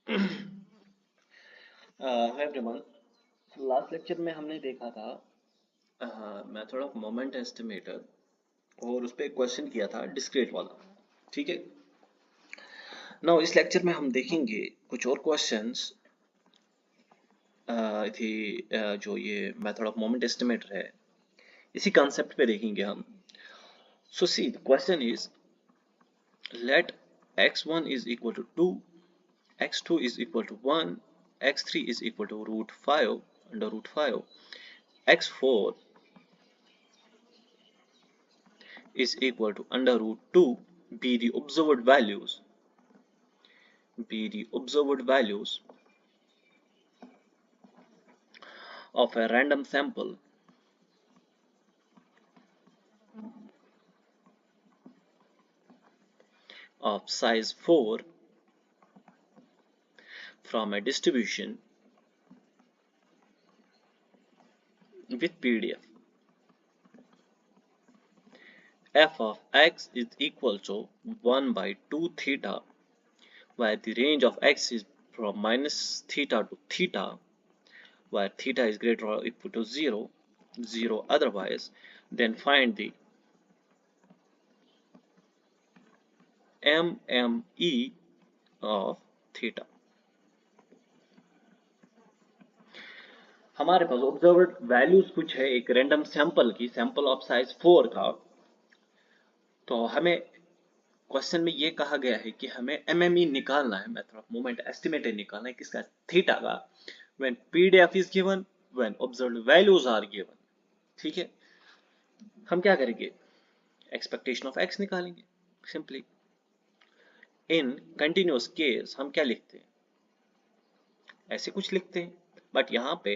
Hi everyone. Last lecture में हमने देखा था मेथड ऑफ मोमेंट एस्टिमेटर और उस पर क्वेश्चन किया था डिस्क्रीट वाला। ठीक है। नाउ इस लेक्चर में हम देखेंगे कुछ और क्वेश्चंस थी जो ये मेथड ऑफ मोमेंट एस्टिमेटर है इसी कॉन्सेप्ट पे देखेंगे हम। So see the question is let x1 is equal to 2, x2 is equal to 1, x3 is equal to root 5 under root 5, x4 is equal to under root 2 be the observed values of a random sample of size 4 from a distribution with PDF. F of x is equal to 1 by 2 theta, where the range of x is from minus theta to theta, where theta is greater or equal to 0, 0 otherwise. Then find the MME of theta. हमारे पास observed values कुछ है एक random sample की, sample of size 4 का। तो हमें question में ये कहा गया है कि हमें एमएमई निकालना है, मेथड ऑफ मोमेंट एस्टिमेटर निकालना है किसका, थीटा का, when PDF is given, when observed values are given. ठीक है। हम क्या करेंगे, एक्सपेक्टेशन ऑफ एक्स निकालेंगे सिंपली। इन कंटिन्यूअस केस हम क्या लिखते हैं, ऐसे कुछ लिखते हैं, बट यहाँ पे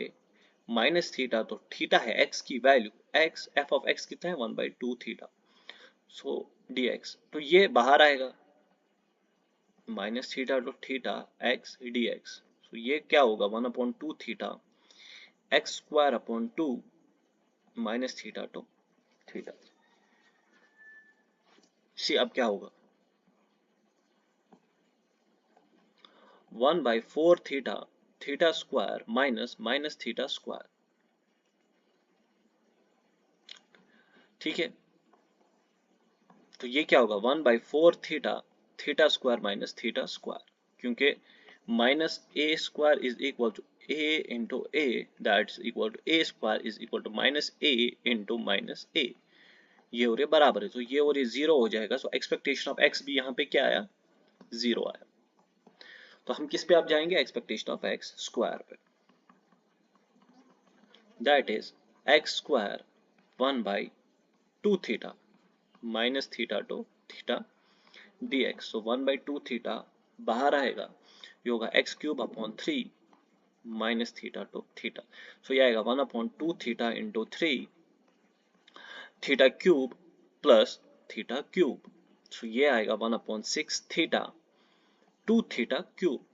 माइनस थीटा, तो थीटा है एक्स की value, x F of x कितना है 1/2 थीटा, सो dx, तो ये बाहर आएगा minus theta to theta x dx, so ये क्या होगा 1/2 theta x square upon 2 minus theta to theta. See अब क्या होगा 1/4 theta theta square minus minus theta square. ठीक है, तो ये क्या होगा 1/4 theta theta square minus theta square, क्योंकि minus a square is equal to a into a, that is equal to a square is equal to minus A into minus ए, ये और ये बराबर है, तो ये और ये जीरो हो जाएगा। सो एक्सपेक्टेशन ऑफ एक्स भी यहाँ पे क्या आया, जीरो आया। तो हम किस पे आप जाएंगे, एक्सपेक्टेशन ऑफ एक्स स्क्वायर पे, that is x square 1/2 theta minus theta to theta dx, so 1/2 theta बाहर आएगा, ये होगा x cube upon 3 minus theta to theta, so ये आएगा 1/2 theta into 3 theta cube plus theta cube, so ये आएगा 1/6 theta 2 theta cube,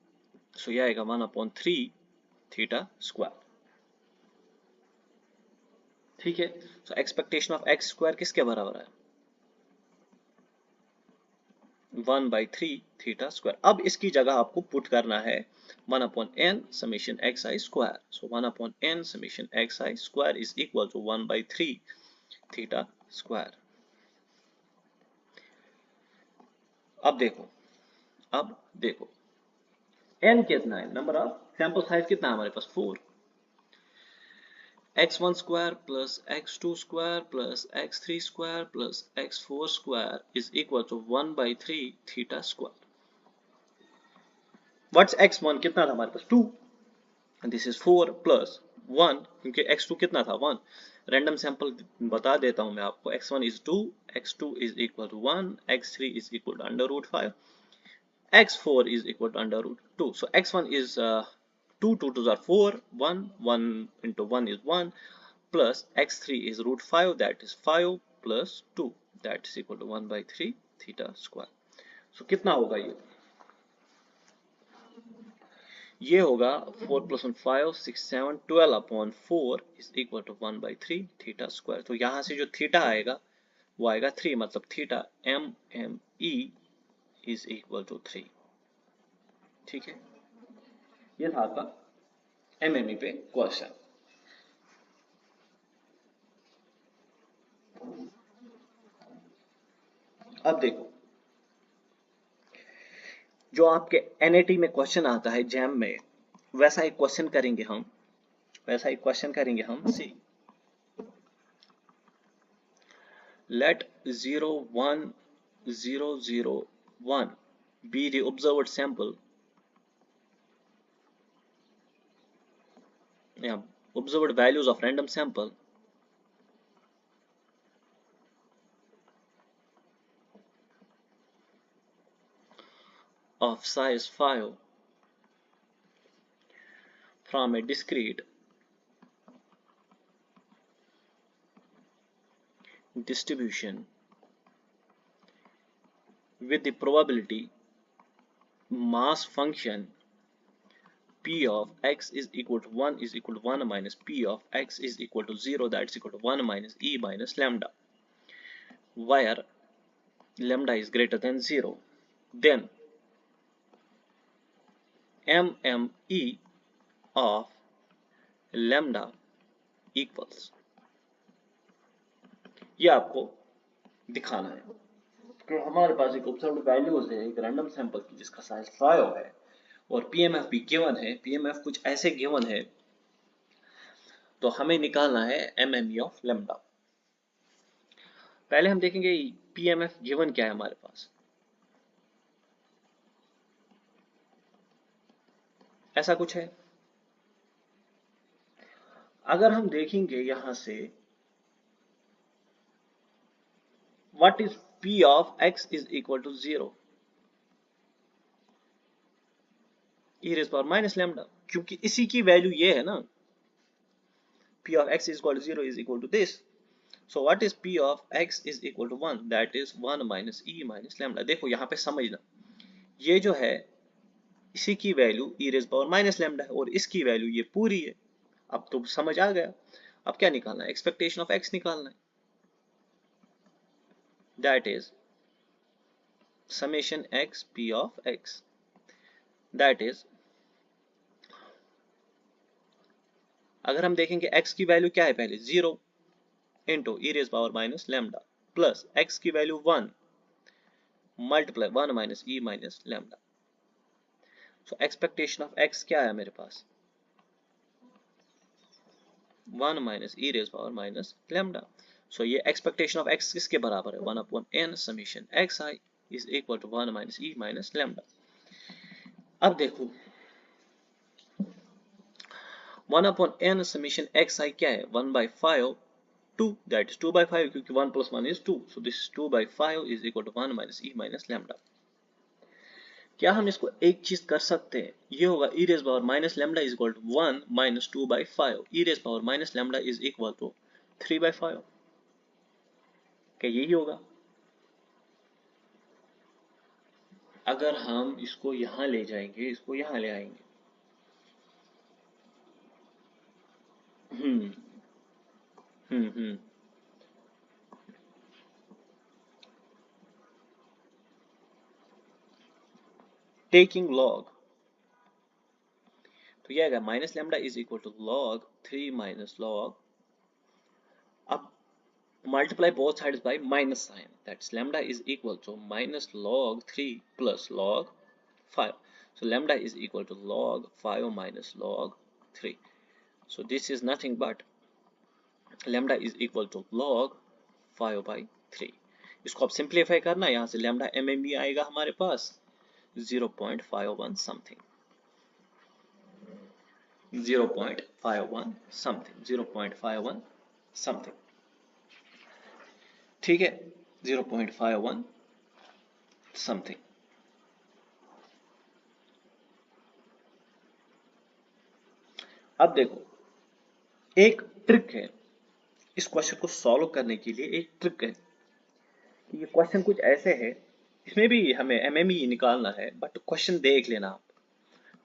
so ये आएगा 1/3 थीटा स्क्वायर। ठीक है, सो एक्सपेक्टेशन ऑफ एक्स स्क्वायर किसके बराबर है 1/3 थीटा स्क्वायर। अब इसकी जगह आपको पुट करना है 1/n summation x I square, so 1/n summation x I square is equal to 1/3 theta square. अब देखो n कितना है, नंबर ऑफ सैंपल साइज कितना है हमारे पास 4, x1 square plus x2 square plus x3 square plus x4 square is equal to 1/3 theta square. What's x1 कितना था हमारे पास 2, दिस इज 4 प्लस 1, क्योंकि x2 कितना था 1, रैंडम सैंपल बता देता हूं मैं आपको, x1 is 2, x2 is equal to 1, x3 is equal to under root 5, x4 is equal to under root 2. So x1 is 2, 2 2s are 4, 1, 1 into 1 is 1, plus x3 is root 5, that is 5 plus 2, that is equal to 1/3 theta square. So कितना होगा ये होगा 4 plus 1 5 6 7 12 upon 4 is equal to 1/3 theta square. तो यहाँ से जो theta आएगा वो आएगा 3, मतलब theta MME is equal to 3। ठीक है, ये था आपका एमएमई पे क्वेश्चन। अब देखो, जो आपके एनएटी में क्वेश्चन आता है जैम में, वैसा एक क्वेश्चन करेंगे हम, सी let 0 1 0 0 1 be the observed sample, yeah, observed values of random sample of size 5 from a discrete distribution with the probability mass function p of x is equal to 1 is equal to 1 minus p of x is equal to 0, that's equal to 1 minus e minus lambda, where lambda is greater than 0. Then mme of lambda equals, ये आपको दिखाना है कि हमारे पास एक observed values है एक random sample की जिसका साइज 5 है और पीएमएफ भी गिवन है, पीएमएफ कुछ ऐसे गिवन है, तो हमें निकालना है एमएमई ऑफ लैम्डा। पहले हम देखेंगे पीएमएफ गिवन क्या है हमारे पास। ऐसा कुछ है, अगर हम देखेंगे यहां से what is P of X is equal to 0 e raised power minus lambda, क्योंकि इसी की वैल्यू ये है ना, p of x is equal to 0 is equal to this. So what is p of x is equal to 1, that is 1 minus e minus lambda। देखो यहाँ पे समझना, ये जो है इसी की value e raised power minus lambda है और इसकी वैल्यू ये पूरी है। अब तो समझ आ गया। अब क्या निकालना है, एक्सपेक्टेशन ऑफ x निकालना है, that is summation x p of x, that is, अगर हम देखेंगे x की वैल्यू क्या है पहले 0 into e raise power minus lambda plus x की value 1 multiply 1 minus e minus lambda. So expectation of x क्या है मेरे पास 1 minus e raise power minus lambda. So ये एक्सपेक्टेशन ऑफ x किसके बराबर है 1 upon n summation xi is equal to 1 minus e minus lambda. अब देखो 1 अपॉन n समेशन xi क्या है 1 by 5 2, that is 2 by 5 क्योंकि 1 plus 1 is 2, so this is 2 by 5 is equal to 1 minus e minus lambda। क्या हम इसको एक चीज कर सकते हैं, ये होगा e raised power minus lambda is equal to 1 minus 2 by 5, e raised power minus lambda is equal to 3 by 5, क्या यही होगा। अगर हम इसको यहां ले जाएंगे, इसको यहां ले आएंगे, हम्म हम्म टेकिंग लॉग, तो ये आएगा minus lambda is equal to log 3 minus log, अब multiply both sides by minus sign, that's lambda is equal to minus log 3 plus log 5, so lambda is equal to log 5 minus log 3, so this is nothing but lambda is equal to log 5 by 3। इसको आप simplify करना, यहां से lambda mm आएगा हमारे पास 0.51 something, 0.51 something, 0.51 something, ठीक है 0.51 something. अब देखो एक ट्रिक है, इस क्वेश्चन को सॉल्व करने के लिए एक ट्रिक है कि ये क्वेश्चन कुछ ऐसे है, इसमें भी हमें एमएमई निकालना है, बट क्वेश्चन देख लेना आप,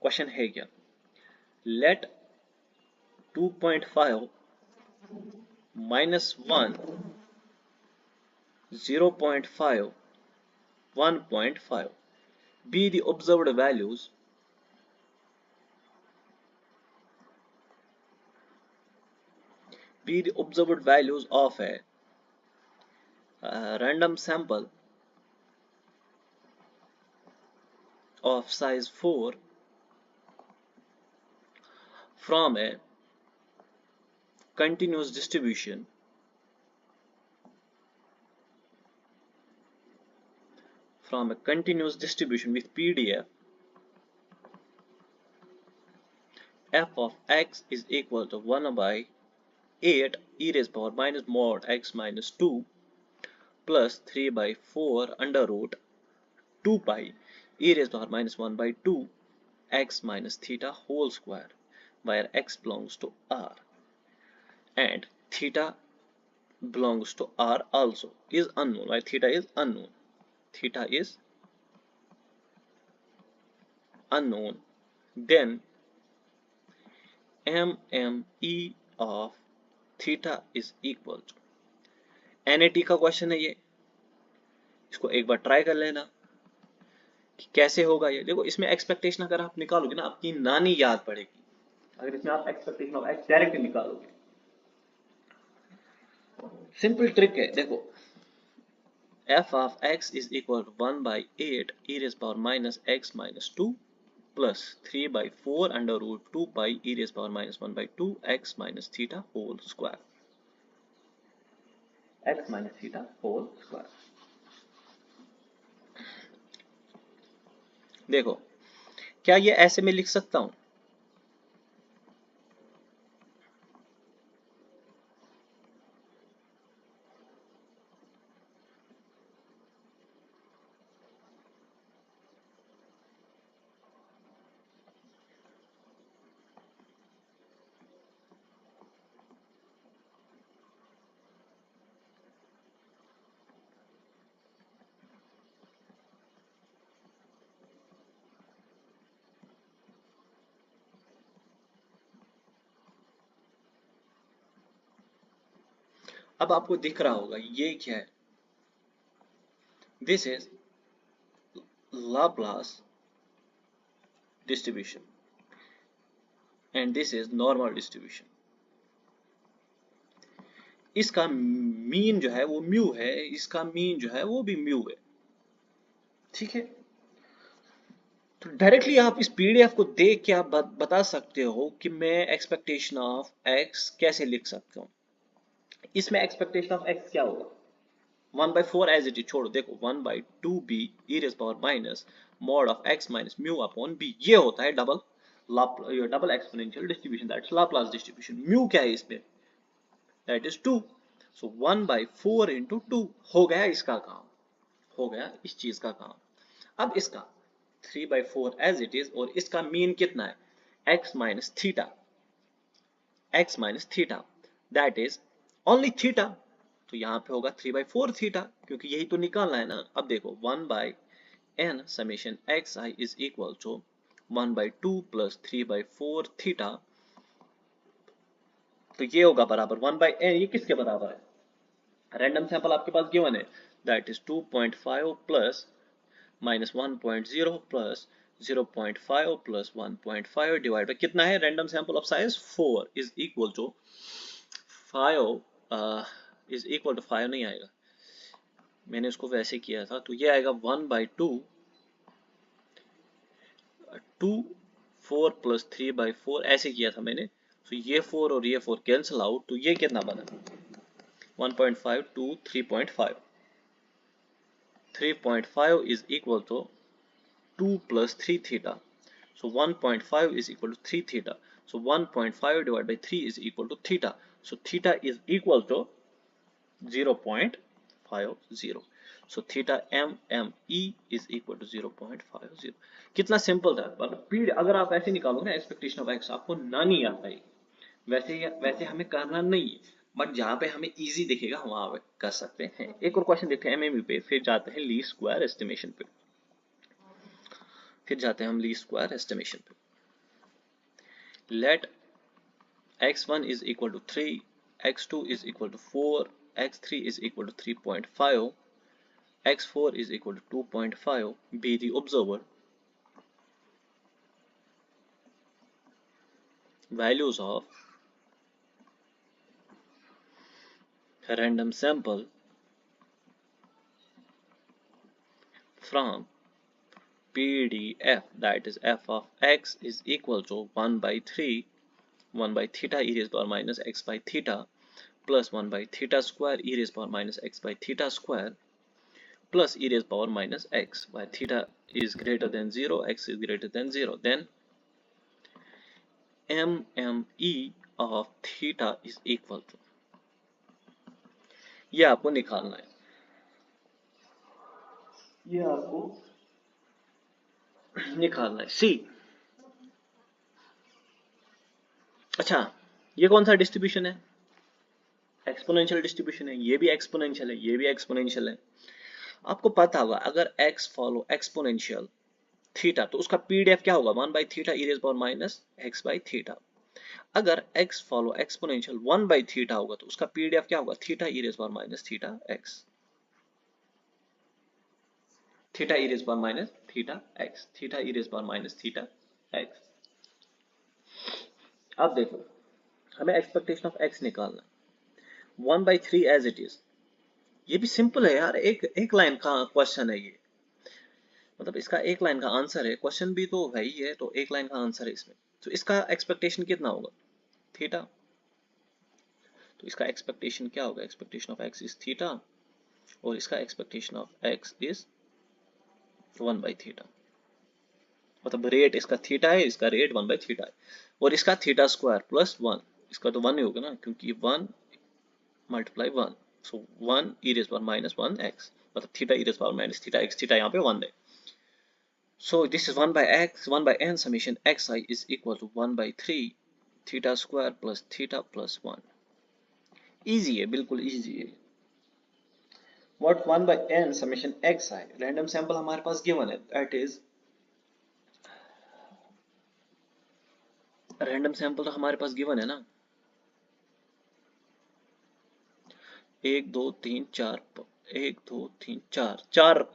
क्वेश्चन है क्या, late 2.5 minus 1 0.5 1.5 be the observed values be the observed values of a random sample of size 4 from a continuous distribution with PDF f of x is equal to 1 by 8 e raised power minus mod x minus 2 plus 3 by 4 under root 2 pi e raised power minus 1 by 2 x minus theta whole square, where x belongs to R and theta belongs to R also is unknown, while theta is unknown. Theta is unknown. Then MME of theta is equal to NAT का question है ये, इसको एक बार try कर लेना कि कैसे होगा ये। देखो इसमें एक्सपेक्टेशन अगर आप निकालोगे ना, आपकी नानी याद पड़ेगी अगर इसमें आप एक्सपेक्टेशन ऑफ एक्स डायरेक्ट निकालोगे। सिंपल ट्रिक है, देखो f of x is equal to 1 by 8 e raised power minus x minus 2 plus 3 by 4 under root 2 pi e raised power minus 1 by 2 x minus theta whole square, x minus theta whole square। देखो क्या ये ऐसे में लिख सकता हूं? अब आपको दिख रहा होगा ये क्या है, this is Laplace distribution and this is normal distribution। इसका मीन जो है वो म्यू है, इसका मीन जो है वो भी म्यू है, ठीक है। तो डायरेक्टली आप इस पीडीएफ को देख के आप बता सकते हो कि मैं एक्सपेक्टेशन ऑफ एक्स कैसे लिख सकता हूं। इसमें एक्सपेक्टेशन ऑफ एक्स क्या होगा, 1 by 4 एज इट इज छोड़ो, देखो 1 by 2b e raised power minus mod of x minus mu upon b, ये होता है double exponential distribution, that's Laplace distribution. Mu क्या है इसमें, that is 2, so 1 by 4 into 2 हो गया इसका काम, हो गया इस चीज का काम। अब इसका 3 by 4 एज इट इज, और इसका मीन कितना है, x minus theta that is only theta, तो यहाँ पे होगा 3 by 4 थीटा, क्योंकि यही तो निकालना है ना। अब देखो 1 by n summation xi is equal to 1 by 2 plus 3 by 4 theta, तो ये होगा बराबर 1 by n, ये किसके बराबर है, रैंडम सैंपल आपके पास गिवन है, that is 2.5 plus minus 1.0 plus 0.5 plus 1.5 divide by कितना है, random sample of size 4 is equal to 5 is equal to 5 नहीं आएगा, मैंने उसको वैसे किया था, तो ये आएगा 1 by 2 4 प्लस 3 by 4 ऐसे किया था मैंने, तो ये 4 और ये 4 कैंसिल आउट, तो ये कितना बना 1.5 to 3.5, 3.5 is equal to 2 plus 3 theta, so 1.5 is equal to 3 theta, so 1.5 divided by 3 is equal to theta, so theta is equal to 0.50, so theta MME is equal to 0.50। कितना simple था, पर पीड अगर आप ऐसे निकालोगे ना एक्सपेक्टेशन ऑफ एक्स, आपको ना नहीं आता है, वैसे हमें करना नहीं है, बट जहां पे हमें इजी दिखेगा वहां पे कर सकते हैं। एक और क्वेश्चन देखते हैं एमएमयू पे, फिर जाते हैं लीस्ट स्क्वायर एस्टिमेशन पे, late x1 is equal to 3, x2 is equal to 4, x3 is equal to 3.5, x4 is equal to 2.5 be the observer values of random sample from PDF, that is f of x is equal to 1 by 3 1 by theta e raised power minus x by theta plus 1 by theta square e raised power minus x by theta square plus e raised power minus x, where theta is greater than 0, x is greater than 0. Then MME of theta is equal to, ये आपको निकालना है, ये आपको निकालना है सी। अच्छा, ये कौन सा डिस्ट्रीब्यूशन है? एक्सपोनेंशियल डिस्ट्रीब्यूशन है, ये भी एक्सपोनेंशियल है, ये भी एक्सपोनेंशियल है। आपको पता होगा अगर x फॉलो एक्सपोनेंशियल थीटा तो उसका पीडीएफ क्या होगा? 1 by theta E rays power minus x by theta. अगर x follow exponential 1 by theta होगा तो उसका पीडीएफ क्या होगा? Theta E rays power minus theta x, theta E rays power minus theta x, theta E rays power minus theta x। अब देखो, हमें expectation of x निकालना, 1 बाई 3 एज इट इज। ये भी सिंपल है यार, एक लाइन का क्वेश्चन है ये, मतलब इसका एक लाइन का आंसर है, क्वेश्चन भी तो है ही है, तो एक लाइन का आंसर है इसमें। तो इसका एक्सपेक्टेशन कितना होगा? थीटा। तो इसका एक्सपेक्टेशन क्या होगा? Expectation of x is theta और इसका expectation of x is 1 by theta, मतलब रेट इसका थीटा है, इसका रेट 1 बाई थीटा है, और इसका थीटा स्क्वायर प्लस 1, इसका तो 1 ही होगा ना, क्योंकि 1 मल्टीप्लाई 1, सो 1 ई रेज़ पावर माइनस 1 x, मतलब theta E rays power minus theta x, theta यहाँ पे 1 है। So this is 1 by x, 1 by n summation xi is equal to 1 by 3 theta square plus theta plus 1. Easy है, बिल्कुल easy है। What 1 by n summation xi, random sample हमारे पास given है, that is random sample तो हमारे पास given है ना, 1 2 3 4 1 2 3 4 4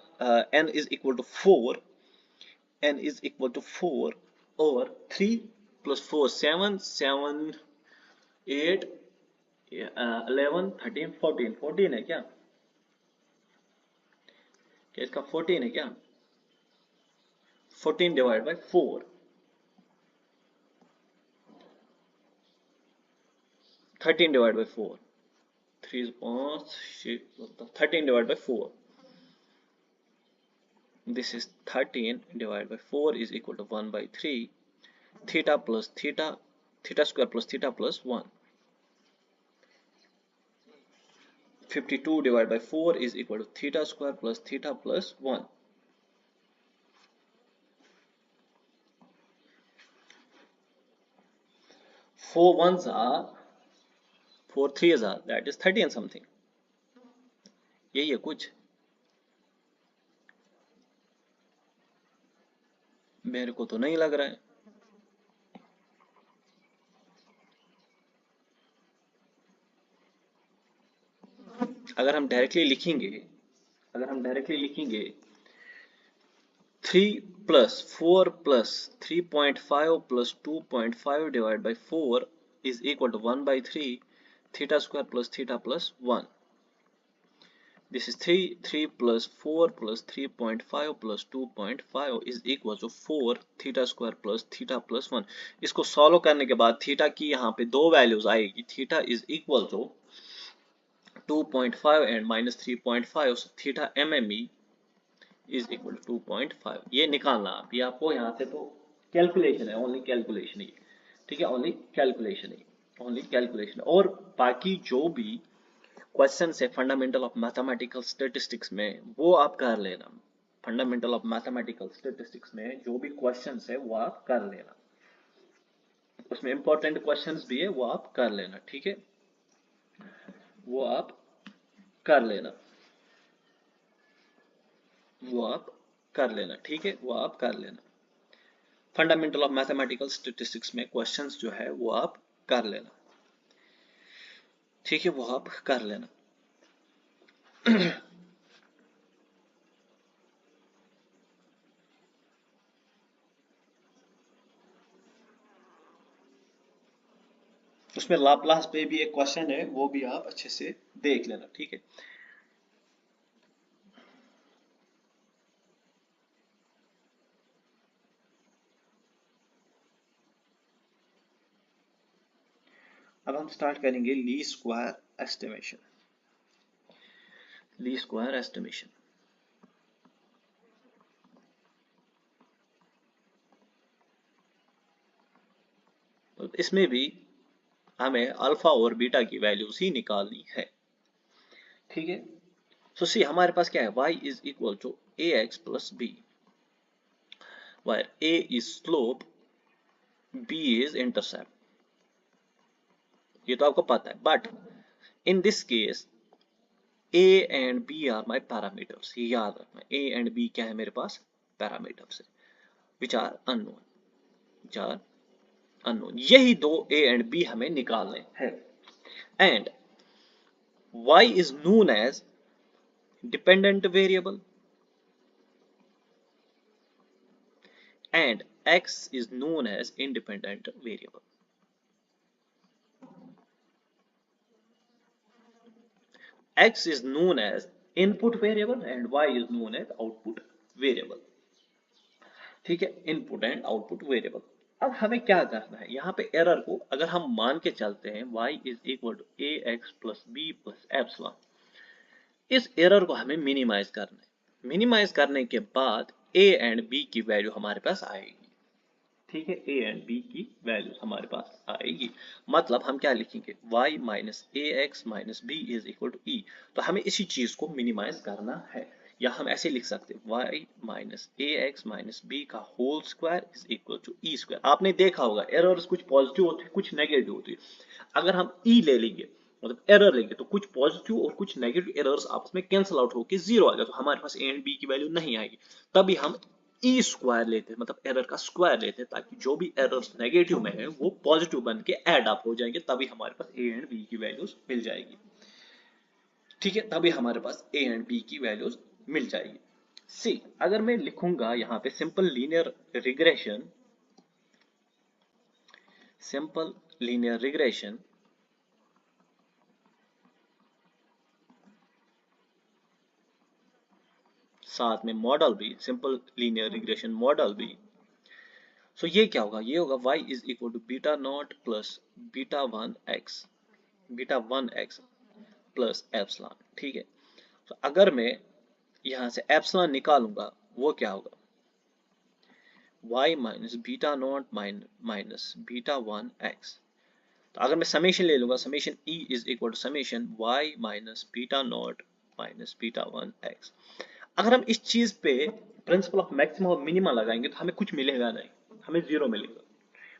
n is equal to 4, n is equal to 4 और 3 plus 4 7 7 8 11 13 14 14 है क्या? क्या इसका 14 है क्या? 14 divide by 4, 13 divide by 4, 3 5 6 13 divide by 4, this is 13 divided by 4 is equal to 1 by 3 theta plus theta, theta square plus theta plus 1, 52 divided by 4 is equal to theta square plus theta plus 1, 4 ones are 4 threes are, that is 30 and something, यही है कुछ, मेरे को तो नहीं लग रहा है। अगर हम डायरेक्टली लिखेंगे 3 plus 4 plus 3.5 plus 2.5 divided by 4 is equal to 1 by 3 theta square plus theta plus 1. This is 3 plus 4 plus 3.5 plus 2.5 is equal to 4 theta square plus theta plus 1. इसको सॉल्व करने के बाद थीटा की यहाँ पे दो वैल्यूज आएगी, theta is equal to 2.5 and minus 3.5, so theta MME is equal to 2.5. ये निकालना आप, ये आपको यहाँ से तो कैलकुलेशन है, ओनली कैलकुलेशन है, ठीक है, ओनली कैलकुलेशन है, ओनली कैलकुलेशन। और बाकी जो भी क्वेश्चन है फंडामेंटल ऑफ मैथमेटिकल स्टैटिस्टिक्स में, वो आप कर लेना, फंडामेंटल ऑफ मैथमेटिकल स्टैटिस्टिक्स में जो भी क्वेश्चन है वो आप कर लेना, उसमें इंपॉर्टेंट क्वेश्चंस भी है, वो आप कर लेना, ठीक है, वो आप कर लेना, वो आप कर लेना, ठीक है, वो आप कर लेना। फंडामेंटल ऑफ मैथमेटिकल स्टैटिस्टिक्स में क्वेश्चंस जो है वो आप कर लेना, ठीक है, वो आप कर लेना। उसमें लाप्लास पे भी एक क्वेश्चन है, वो भी आप अच्छे से देख लेना, ठीक है। अब हम स्टार्ट करेंगे least square estimation. Least square estimation, तो इसमें भी हमें अल्फा और बीटा की वैल्यूज ही निकालनी है, ठीक है। सो सी हमारे पास क्या है, y is equal to ax plus b, where a is slope, b is intercept, ये तो आपको पता है। But in this case a and b are my parameters, ये याद रखना, a एंड b क्या है मेरे पास, पैरामीटर्स है, which are unknown, which are unknown. यही दो a एंड b हमें निकालने हैं। एंड y is known as dependent variable and x is known as independent variable. X is known as input variable and y is known as output variable, ठीक है, input and output variable. अब हमें क्या करना है, यहाँ पे एरर को अगर हम मान के चलते हैं y is equal to A X plus B plus epsilon, इस एरर को हमें मिनिमाइज करना है। मिनिमाइज करने के बाद a एंड b की वैल्यू हमारे पास आएगी, ठीक है, a एंड b की वैल्यू हमारे पास आएगी। मतलब हम क्या लिखेंगे, y minus A x minus b is equal to e. तो हमें इसी चीज को मिनिमाइज करना है, या हम ऐसे लिख सकते हैं y माइनस ए एक्स माइनस बी का whole square is equal to E square. आपने देखा होगा एरर्स कुछ पॉजिटिव होती है, कुछ नेगेटिव होती है। अगर हम ई ले लेंगे, मतलब एरर लेंगे, तो कुछ पॉजिटिव और कुछ नेगेटिव एरर्स आपस में कैंसिल आउट होकर जीरो आएगा, तो हमारे पास ए एंड बी की वैल्यू नहीं आएगी। तभी हम ई स्क्वायर लेते हैं, मतलब एरर का स्क्वायर लेते हैं, ताकि जो भी एरर्स नेगेटिव में है वो पॉजिटिव बन के एड अप हो जाएंगे, तभी हमारे पास ए एंड बी की वैल्यूज मिल जाएगी, ठीक है, तभी हमारे पास ए एंड बी की वैल्यूज मिल जाएगी। सी अगर मैं लिखूंगा यहाँ पे simple linear regression, simple linear regression साथ में मॉडल भी, सिंपल लीनियर रिग्रेशन मॉडल भी। सो ये क्या होगा, ये होगा y is equal to beta not plus beta one X plus epsilon, ठीक है। तो अगर मैं यहां से एप्सिलॉन निकालूंगा, वो क्या होगा, y minus beta naught minus beta one X. तो अगर मैं समेशन ले लूंगा, summation e is equal to summation y minus beta naught minus beta one X. अगर हम इस चीज पे प्रिंसिपल ऑफ मैक्सिमम और मिनिमम लगाएंगे तो हमें कुछ मिलेगा नहीं, हमें जीरो मिलेगा।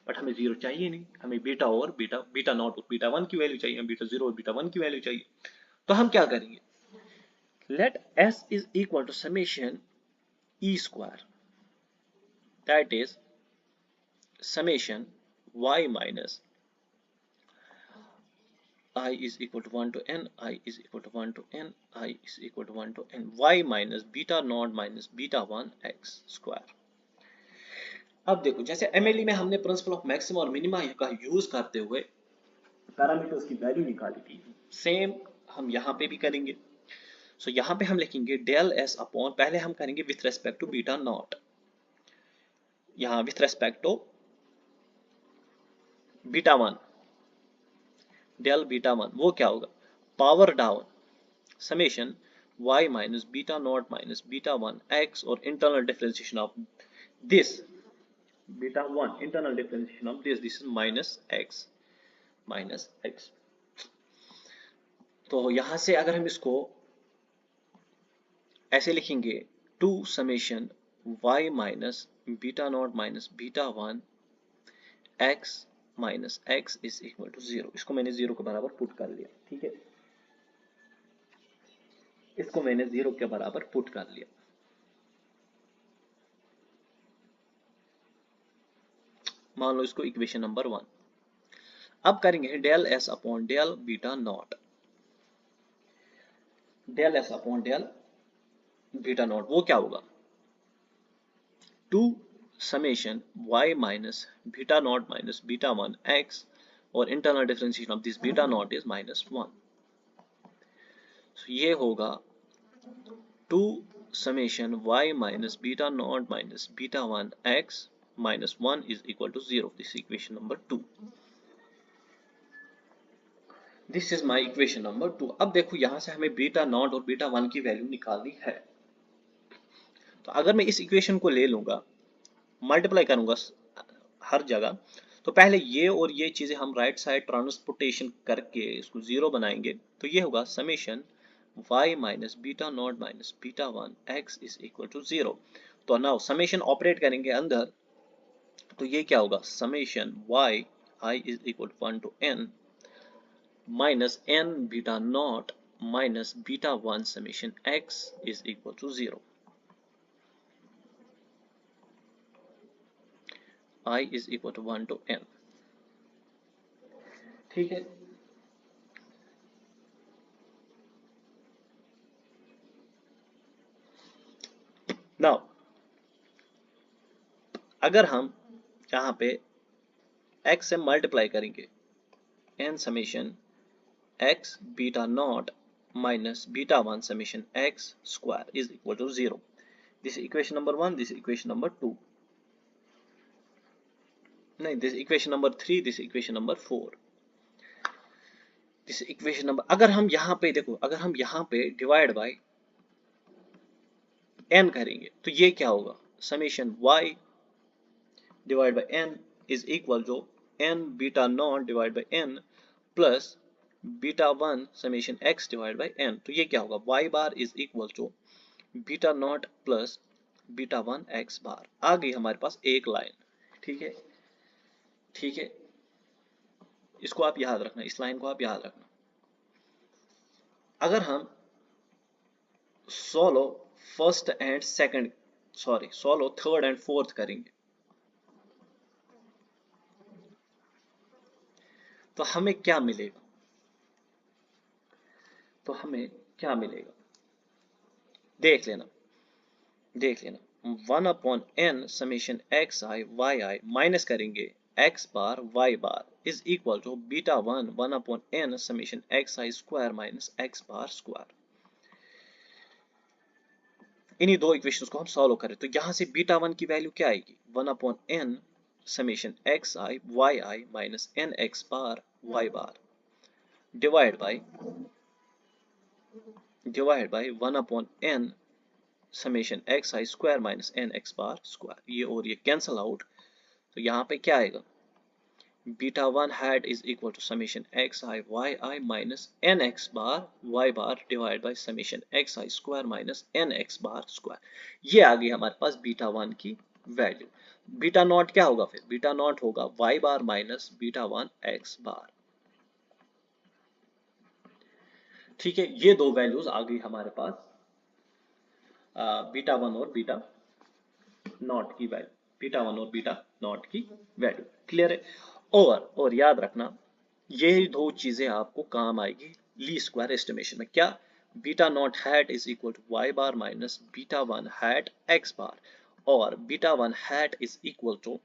बट हमें जीरो चाहिए नहीं, हमें बीटा और बीटा नॉट और बीटा वन की वैल्यू चाहिए, बीटा जीरो और बीटा वन की वैल्यू चाहिए। तो हम क्या करेंगे, let s is equal to summation e square, that is summation y minus I is equal to 1 to n, I is equal to 1 to n, I is equal to 1 to n, y minus beta naught minus beta 1 x square। अब देखो, जैसे MLE में हमने principal of maximum और minima का use करते हुए parameters की वैल्यू निकाली थी, सेम हम यहाँ पे भी करेंगे। सो यहाँ पे हम लिखेंगे डेल एस अपॉन, पहले हम करेंगे with respect to beta naught, यहाँ with respect to beta one, del beta one, वो क्या होगा, power down summation y minus beta naught minus beta one x, और internal differentiation of this beta one, internal differentiation of this is minus x। तो यहां से अगर हम इसको ऐसे लिखेंगे, two summation y minus beta naught minus beta one x minus x is equal to zero. इसको मैंने जीरो के बराबर पुट कर लिया, ठीक है, इसको मैंने जीरो के बराबर पुट कर लिया। मान लो इसको इक्वेशन नंबर वन। अब करेंगे del S upon del beta naught, del S upon del beta naught, वो क्या होगा, two summation y minus beta naught minus beta one x और internal differentiation of this beta naught is -1। ये होगा 2 summation y minus beta naught minus beta 1 x minus 1 is equal to 0. This is equation number 2. This is my equation number 2. अब देखो यहां से हमें beta not और beta 1 की value निकालनी है। तो अगर मैं इस इक्वेशन को ले लूंगा, मल्टीप्लाई करूंगा हर जगह, तो पहले ये और ये चीजें हम राइट साइड ट्रांसपोर्टेशन करके इसको 0 बनाएंगे। तो ये होगा summation y minus beta naught minus beta 1 x is equal to 0। तो नाउ समेशन ऑपरेट करेंगे अंदर, तो ये क्या होगा, summation y I is equal to 1 to n minus n beta naught minus beta 1 summation x is equal to 0। I is equal to 1 to n। ठीक है, now अगर हम यहां पे x से मल्टीप्लाई करेंगे, n summation x beta naught minus beta 1 summation x square is equal to 0। This equation number 1, this equation number 2, नहीं this equation number 3, this equation number 4, this equation number. अगर हम यहां पे देखो, अगर हम यहां पे डिवाइड बाय n करेंगे तो ये क्या होगा, summation y divide by n is equal to n beta not divide by n plus beta 1 summation x divide by n। तो ये क्या होगा, y bar is equal to beta not plus beta 1 x bar. आ गई हमारे पास एक line. ठीक है, ठीक है, इसको आप याद रखना, इस लाइन को आप याद रखना। अगर हम solo first and second, sorry solo third and fourth करेंगे तो हमें क्या मिलेगा, तो हमें क्या मिलेगा, देख लेना, देख लेना। 1 upon n summation x i y i minus करेंगे x bar y bar is equal to beta 1 upon n summation x I square minus x bar square. इन्हीं दो इक्वेशंस को हम सॉल्व करें तो यहां से बीटा 1 की वैल्यू क्या आएगी, 1 upon n summation x i y i minus n x bar y bar divide by 1 upon n summation x I square minus n x bar square. ये और ये कैंसल आउट, तो यहाँ पे क्या आएगा, beta 1 hat is equal to summation x i y i minus n x bar y bar divide by summation x I square minus n x bar square. ये आ गई हमारे पास बीटा 1 की वैल्यू। बीटा नॉट क्या होगा फिर, beta not होगा Y bar minus beta 1 x बार। ठीक है, ये दो वैल्यूज आ गई हमारे पास बीटा 1 और बीटा नॉट की वैल्यू, बीटा 1 और बीटा नॉट की वैल्यू। क्लियर है, और याद रखना ये दो चीजें आपको काम आएगी ली स्क्वायर एस्टिमेशन में। क्या, beta not hat is equal to y bar minus beta 1 hat x bar, और beta 1 hat is equal to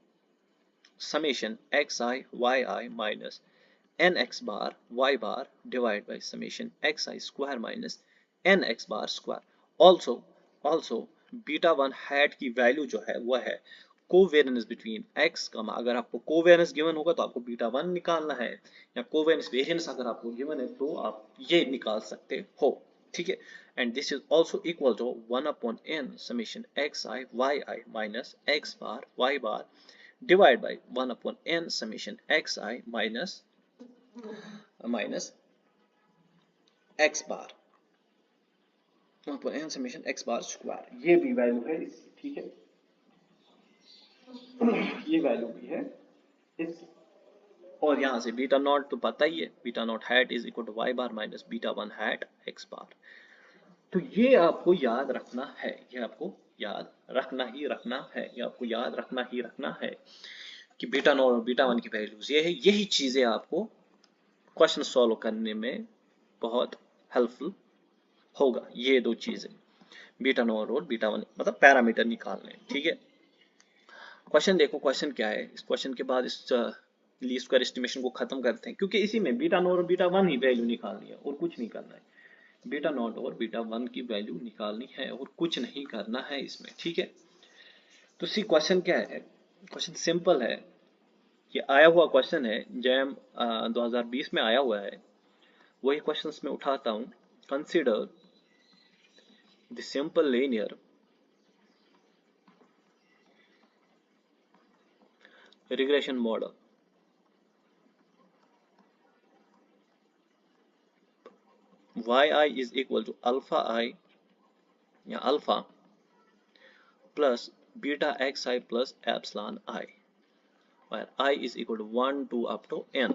summation x i y i minus n x bar y bar divide by summation x I square minus n x bar square. Also beta 1 hat की value जो है वह है covariance between x, अगर आपको covariance given होगा तो आपको बीटा 1 निकालना है, या कोवेरियंस वेरियंस अगर आपको गिवन है तो आप ये निकाल सकते हो। ठीक है, and this is also equal to 1 upon n summation x i y i minus x bar y bar divide by 1 upon n summation x i minus x bar 1 upon n summation x bar square. ये भी value है इसकी। ठीक है, ये value भी है इस, और यहां से बीटा नॉट तो पता ही है, beta not hat is equal to y bar minus beta 1 hat x bar. तो ये आपको याद रखना है, ये आपको याद रखना ही रखना है, ये आपको याद रखना ही रखना है कि बीटा नॉट और बीटा 1 की वैल्यूज ये है। यही चीजें आपको क्वेश्चन सॉल्व करने में बहुत हेल्पफुल होगा, ये दो चीजें, बीटा नॉट और बीटा 1 मतलब पैरामीटर निकालने। ठीक है, क्वेश्चन देखो, क्वेश्चन क्या है, इस क्वेश्चन के बाद इस लीस्ट स्क्वायर एस्टिमेशन को खत्म करते हैं, क्योंकि इसी में बीटा नॉट और बीटा वन ही वैल्यू निकालनी है और कुछ नहीं करना है। बीटा नॉट और बीटा वन की वैल्यू निकालनी है और कुछ नहीं करना है इसमें, ठीक है। तो सी क्वेश्चन क्या है, क्वेश्चन सिंपल है, ये आया हुआ क्वेश्चन है, जैम 2020 में आया हुआ है, वही क्वेश्चन में उठाता हूं। Consider the simple linear regression model yi is equal to alpha I या alpha plus beta xi plus epsilon I, where I is equal to 1 to up to n,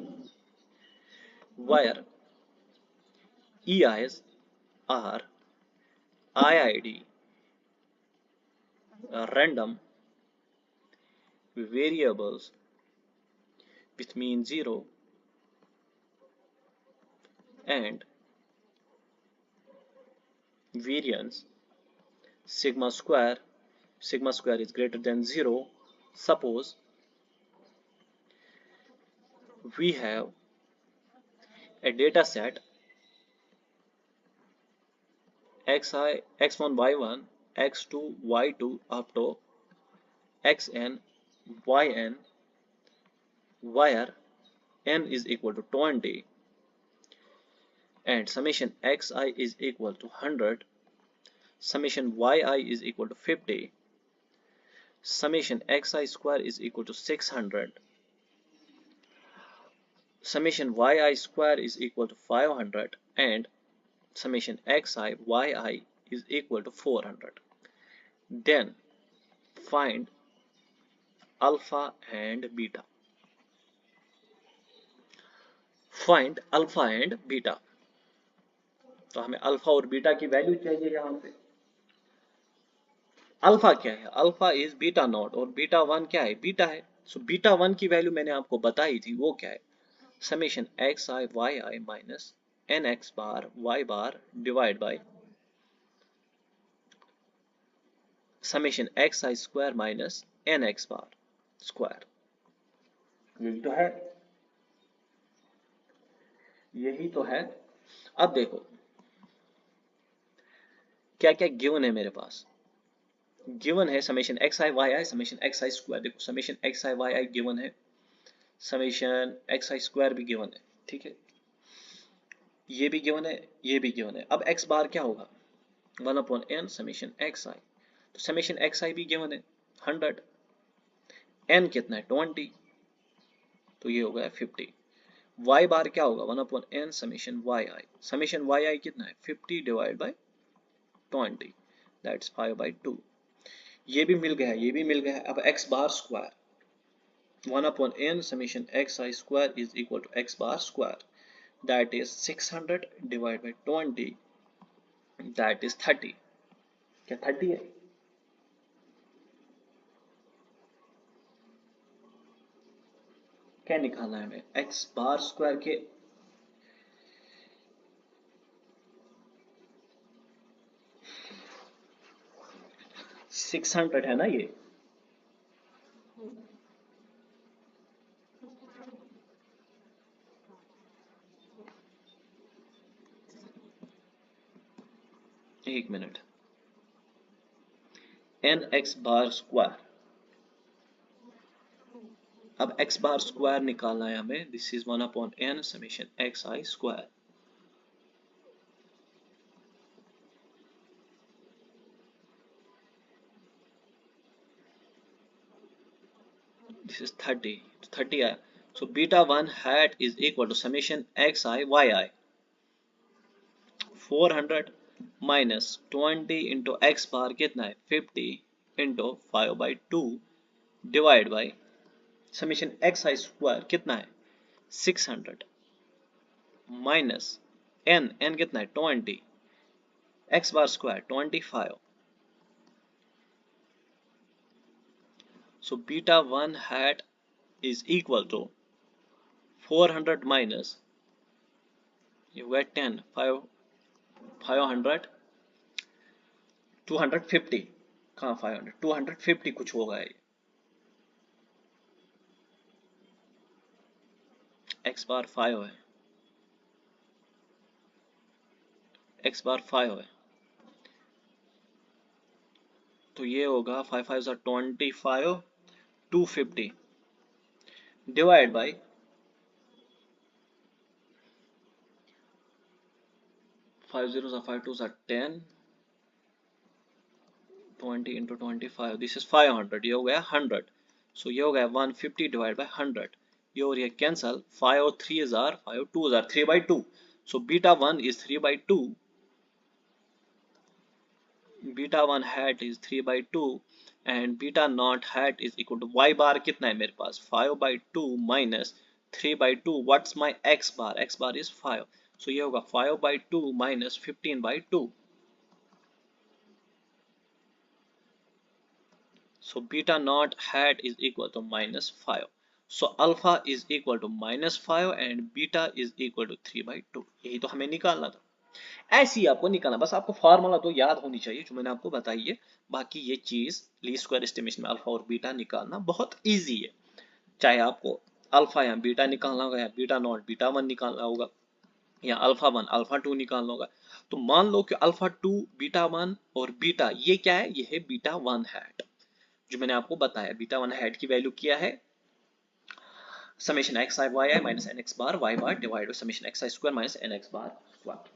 where EIs are IID random variables with mean 0 and variance sigma square is greater than 0. Suppose we have a data set xi, x1, y1, x2, y2 up to xn, yn, where n is equal to 20 and summation xi is equal to 100, summation yi is equal to 50, summation xi square is equal to 600, summation yi square is equal to 500, and summation xi yi is equal to 400. Then find alpha and beta. Find alpha and beta. तो हमें alpha और beta की value चाहिए यहां पे। Alpha क्या है, alpha is beta not और बीटा वन क्या है, बीटा है। सो बीटा वन की वैल्यू मैंने आपको बताई थी, वो क्या है, summation x i y i minus n x bar y bar divide by summation x I square minus n x bar square. यही तो है, यही तो है। अब देखो क्या क्या गिवन है मेरे पास। गिवन है summation x i y i, summation x I square. देखो summation x i y i given है, समेशन एक्स आई स्क्वायर भी गिवन है, ठीक है। ये भी गिवन है, ये भी गिवन है। अब एक्स बार क्या होगा, 1 अपॉन एन समेशन एक्स आई। तो समेशन एक्स आई भी गिवन है 100, एन कितना है 20, तो ये हो गया 50। वाई बार क्या होगा, 1 upon n summation Y i. Summation Y आई कितना है 50 डिवाइड बाई 20, दैट्स 5/2। ये भी मिल गया, ये भी मिल गया। अब x bar square 1 upon n summation xi square is equal to x bar square, that is 600 divided by 20, that is 30। क्या 30 है, क्या निकालना है हमें, x बार स्क्वायर के 600 है ना ये, एक मिनट, एन एक्स बार स्क्वायर। अब एक्स बार स्क्वायर निकालना है हमें, this is 1 upon n summation x I square. This is 30, 30 आया। So beta one hat is equal to summation x i y i 400 minus 20 into x bar कितना है 50 into 5/2 divide by summation x I square कितना है 600 minus n, n कितना है 20, x bar square 25। So beta one hat is equal to 400 minus you get 10 500 250, कहाँ 500 250 कुछ होगा ये, x बार 5 है, x बार 5 है, तो ये होगा 5 5 25, 250 divide by 5 0 5 2 10, 20 into 25, this is 500, ये हो गया 100, सो ये हो गया 150 डिवाइड बाई 100, ये हो रही है कैंसल, 5 और 3 हजार 5 और 2 हजार 3/2, so beta 1 is 3/2, beta 1 hat is 3/2 and beta not hat is equal to y bar कितना है मेरे पास 5/2 minus 3/2, what's my x bar is 5, so ये होगा 5/2 minus 15/2, so beta naught hat is equal to -5, so alpha is equal to -5 and beta is equal to 3/2, यही तो हमें निकालना था। ऐसे ही आपको निकालना, बस आपको फार्मूला तो याद होनी चाहिए जो मैंने आपको बताई है, बाकी ये चीज लीस्ट स्क्वायर एस्टिमेशन में अल्फा और बीटा निकालना बहुत इजी है, चाहे आपको अल्फा या बीटा निकालना होगा या बीटा नॉट बीटा 1 निकालना होगा या अल्फा 1 अल्फा 2 निकालना होगा। तो मान लो कि अल्फा 2 बीटा 1 और बीटा ये क्या है, ये है बीटा 1 हैट, जो मैंने आपको बताया बीटा 1 हैट की वैल्यू क्या है, summation x i y i minus n x bar y bar divide by summation x I square minus n x bar square.